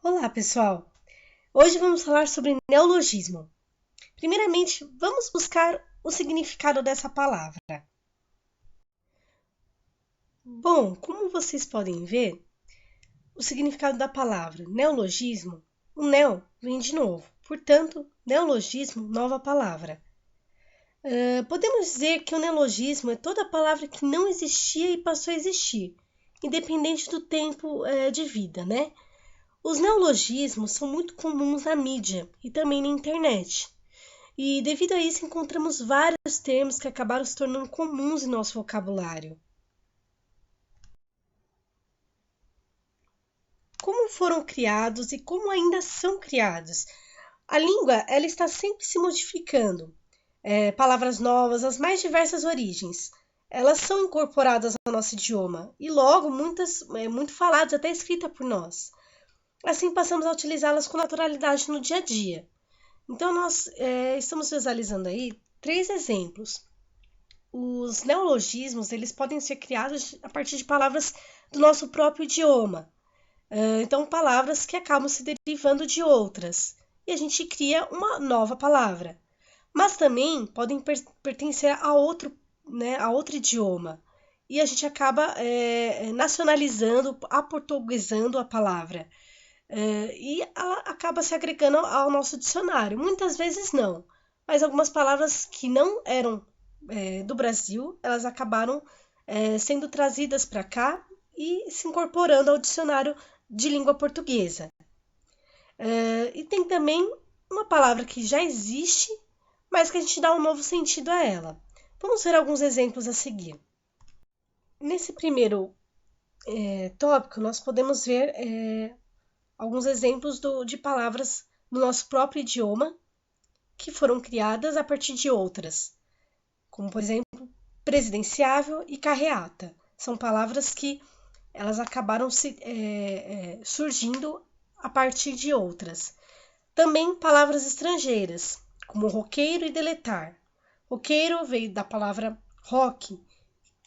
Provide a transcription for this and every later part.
Olá, pessoal! Hoje vamos falar sobre neologismo. Primeiramente, vamos buscar o significado dessa palavra. Bom, como vocês podem ver, o significado da palavra neologismo, o neo vem de novo, portanto, neologismo, nova palavra. Podemos dizer que o neologismo é toda palavra que não existia e passou a existir, independente do tempo de vida, né? Os neologismos são muito comuns na mídia e também na internet. E devido a isso encontramos vários termos que acabaram se tornando comuns em nosso vocabulário. Como foram criados e como ainda são criados? A língua ela está sempre se modificando. Palavras novas, as mais diversas origens, elas são incorporadas ao nosso idioma e logo muitas muito faladas, até escritas por nós. Assim passamos a utilizá-las com naturalidade no dia a dia. Então nós estamos visualizando aí três exemplos. Os neologismos eles podem ser criados a partir de palavras do nosso próprio idioma. Então, palavras que acabam se derivando de outras. E a gente cria uma nova palavra. Mas também podem pertencer a outro idioma. E a gente acaba nacionalizando, aportuguesando a palavra. E ela acaba se agregando ao nosso dicionário. Muitas vezes não. Mas algumas palavras que não eram do Brasil, elas acabaram sendo trazidas para cá e se incorporando ao dicionário de língua portuguesa. E tem também uma palavra que já existe, mas que a gente dá um novo sentido a ela. Vamos ver alguns exemplos a seguir. Nesse primeiro tópico, nós podemos ver alguns exemplos de palavras do nosso próprio idioma que foram criadas a partir de outras, como por exemplo presidenciável e carreata. São palavras que elas acabaram surgindo a partir de outras. Também palavras estrangeiras, como roqueiro e deletar. Roqueiro veio da palavra rock,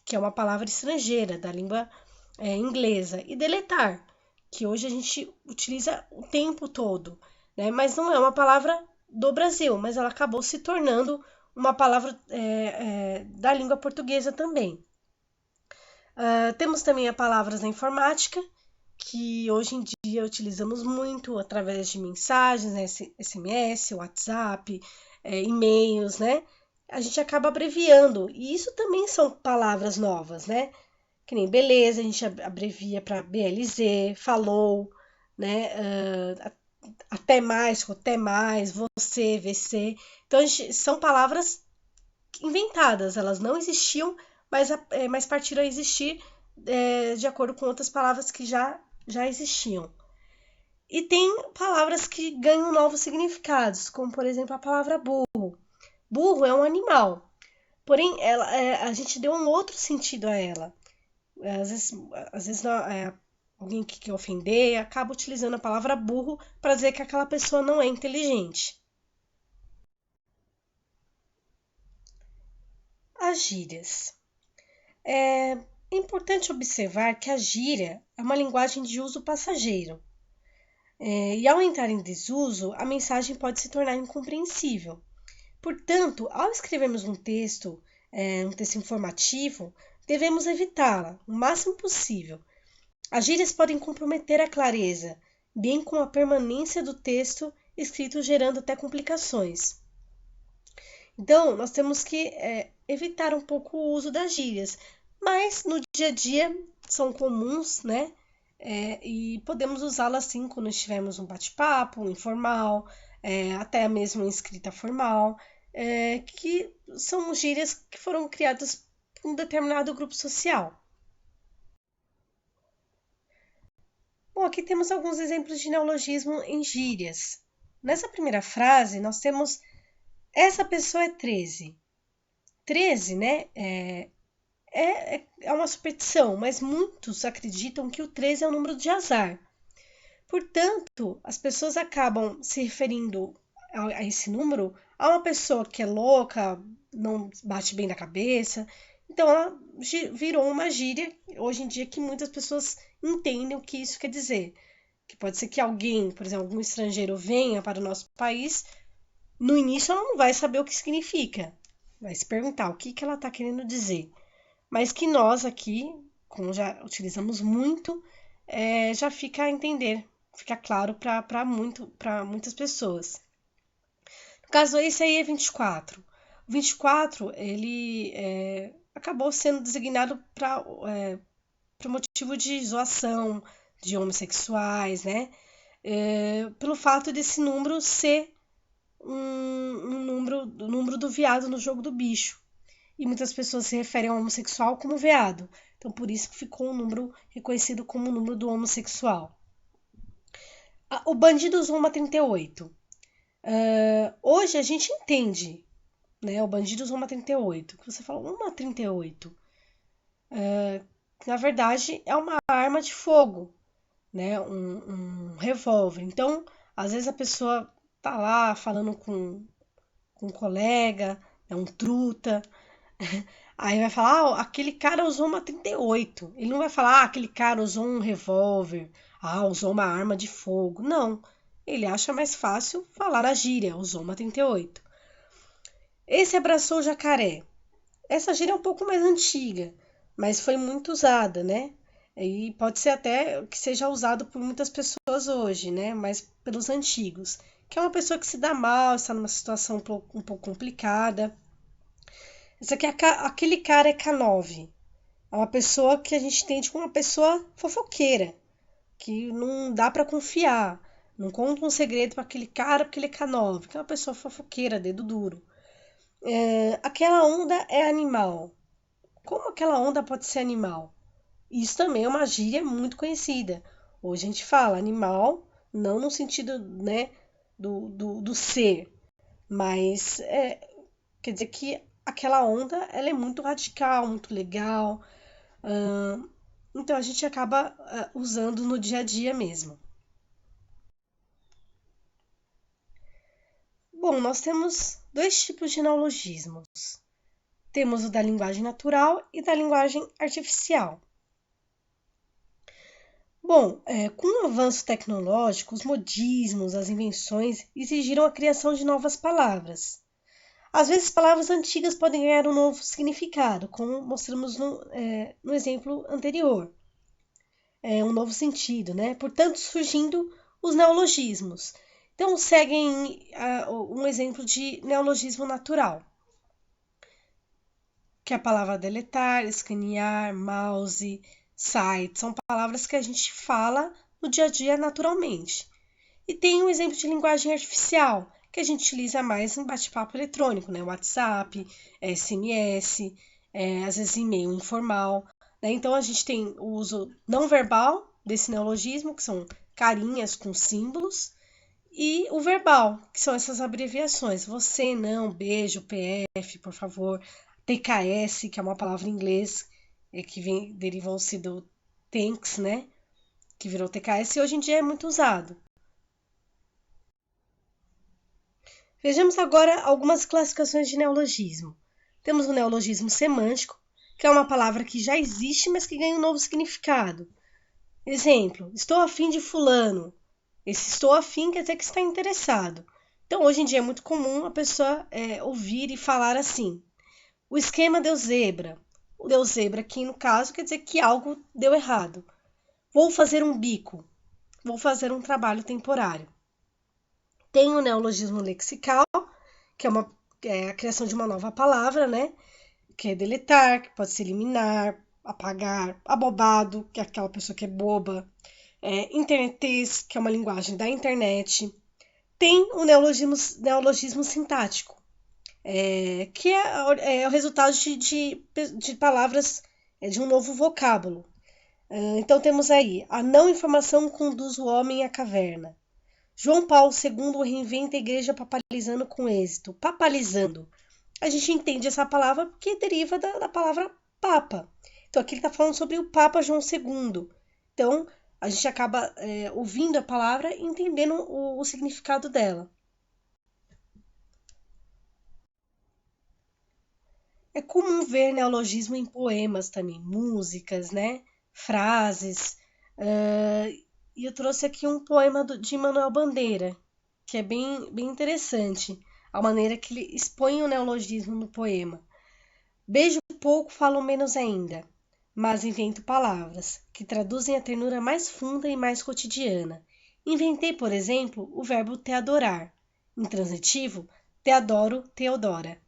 que é uma palavra estrangeira, da língua inglesa, e deletar, que hoje a gente utiliza o tempo todo, né? Mas não é uma palavra do Brasil, mas ela acabou se tornando uma palavra da língua portuguesa também. Temos também as palavras na informática, que hoje em dia utilizamos muito através de mensagens, né? SMS, WhatsApp, e-mails, né? A gente acaba abreviando, e isso também são palavras novas, né? Que nem beleza, a gente abrevia para BLZ, falou, né? Até mais, você, VC. Então, são palavras inventadas, elas não existiam, mas partiram a existir de acordo com outras palavras que já existiam. E tem palavras que ganham novos significados, como por exemplo a palavra burro. Burro é um animal, porém a gente deu um outro sentido a ela. Às vezes alguém que quer ofender acaba utilizando a palavra burro para dizer que aquela pessoa não é inteligente. As gírias. É importante observar que a gíria é uma linguagem de uso passageiro. E ao entrar em desuso, a mensagem pode se tornar incompreensível. Portanto, ao escrevermos um texto informativo, devemos evitá-la o máximo possível. As gírias podem comprometer a clareza, bem como a permanência do texto escrito, gerando até complicações. Então, nós temos que evitar um pouco o uso das gírias, mas no dia a dia são comuns, né? E podemos usá-las assim quando estivermos um bate-papo, um informal, até mesmo em escrita formal, que são gírias que foram criadas por um determinado grupo social. Bom, aqui temos alguns exemplos de neologismo em gírias. Nessa primeira frase, nós temos essa pessoa é 13. 13, né? É uma superstição, mas muitos acreditam que o 13 é um número de azar. Portanto, as pessoas acabam se referindo a esse número a uma pessoa que é louca, não bate bem na cabeça. Então, ela virou uma gíria hoje em dia que muitas pessoas entendem o que isso quer dizer. Que pode ser que alguém, por exemplo, algum estrangeiro venha para o nosso país, no início ela não vai saber o que significa. Vai se perguntar o que ela está querendo dizer. Mas que nós aqui, como já utilizamos muito, já fica a entender, fica claro para muitas pessoas. No caso, esse aí é 24. O 24, ele acabou sendo designado para motivo de zoação de homossexuais, né? Pelo fato desse número ser número do veado no jogo do bicho. E muitas pessoas se referem ao homossexual como veado. Então, por isso que ficou um número reconhecido como o número do homossexual. O bandido usou uma 38. Hoje a gente entende, né? O bandido usou uma 38. Que você fala, uma 38. Na verdade, é uma arma de fogo, né? Um revólver. Então, às vezes a pessoa tá lá falando com um colega, é um truta. Aí vai falar, aquele cara usou uma 38. Ele não vai falar, aquele cara usou um revólver, usou uma arma de fogo. Não. Ele acha mais fácil falar a gíria, usou uma 38. Esse abraçou o jacaré. Essa gíria é um pouco mais antiga, mas foi muito usada, né? E pode ser até que seja usado por muitas pessoas hoje, né? Mas pelos antigos. Que é uma pessoa que se dá mal, está numa situação um pouco complicada. Isso aqui aquele cara é K9. É uma pessoa que a gente entende como uma pessoa fofoqueira, que não dá para confiar. Não conta um segredo para aquele cara porque ele é K9, que é uma pessoa fofoqueira, dedo duro. Aquela onda é animal. Como aquela onda pode ser animal? Isso também é uma gíria muito conhecida. Hoje a gente fala animal, não no sentido, né, do ser, mas quer dizer que aquela onda ela é muito radical, muito legal. Então a gente acaba usando no dia a dia mesmo. Bom, nós temos dois tipos de neologismos. Temos o da linguagem natural e da linguagem artificial. Bom, com o avanço tecnológico, os modismos, as invenções exigiram a criação de novas palavras. Às vezes, palavras antigas podem ganhar um novo significado, como mostramos no exemplo anterior. Um novo sentido, né? Portanto, surgindo os neologismos. Então, seguem um exemplo de neologismo natural, que é a palavra deletar, escanear, mouse, site, são palavras que a gente fala no dia a dia naturalmente. E tem um exemplo de linguagem artificial, que a gente utiliza mais em bate-papo eletrônico, né? WhatsApp, SMS, às vezes e-mail informal. Né? Então a gente tem o uso não verbal desse neologismo, que são carinhas com símbolos, e o verbal, que são essas abreviações. Você, não, beijo, PF, por favor. TKS, que é uma palavra em inglês, que derivam-se do thanks, né? Que virou TKS e hoje em dia é muito usado. Vejamos agora algumas classificações de neologismo. Temos o neologismo semântico, que é uma palavra que já existe, mas que ganha um novo significado. Exemplo, estou afim de fulano. Esse estou afim quer dizer que está interessado. Então, hoje em dia é muito comum a pessoa ouvir e falar assim. O esquema deu zebra. O deu zebra aqui, no caso, quer dizer que algo deu errado. Vou fazer um bico. Vou fazer um trabalho temporário. Tem o neologismo lexical, que é a criação de uma nova palavra, né? Que é deletar, que pode ser eliminar, apagar, abobado, que é aquela pessoa que é boba, internetês, que é uma linguagem da internet. Tem o neologismo sintático, que é o resultado de palavras de um novo vocábulo. Então temos aí, a não informação conduz o homem à caverna. João Paulo II reinventa a igreja papalizando com êxito. Papalizando. A gente entende essa palavra porque deriva da palavra papa. Então aqui ele está falando sobre o Papa João II. Então a gente acaba ouvindo a palavra e entendendo o significado dela. É comum ver neologismo em poemas também, músicas, né? Frases. E eu trouxe aqui um poema de Manuel Bandeira, que é bem interessante, a maneira que ele expõe o neologismo no poema. Beijo pouco, falo menos ainda, mas invento palavras que traduzem a ternura mais funda e mais cotidiana. Inventei, por exemplo, o verbo te adorar. Intransitivo, te adoro, Teodora.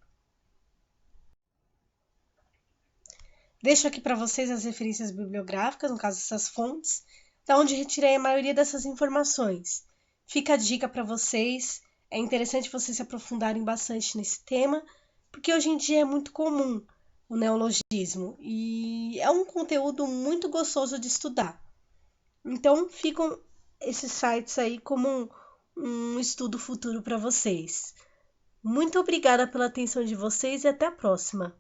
Deixo aqui para vocês as referências bibliográficas, no caso essas fontes, da onde retirei a maioria dessas informações. Fica a dica para vocês, é interessante vocês se aprofundarem bastante nesse tema, porque hoje em dia é muito comum o neologismo e é um conteúdo muito gostoso de estudar. Então ficam esses sites aí como um estudo futuro para vocês. Muito obrigada pela atenção de vocês e até a próxima!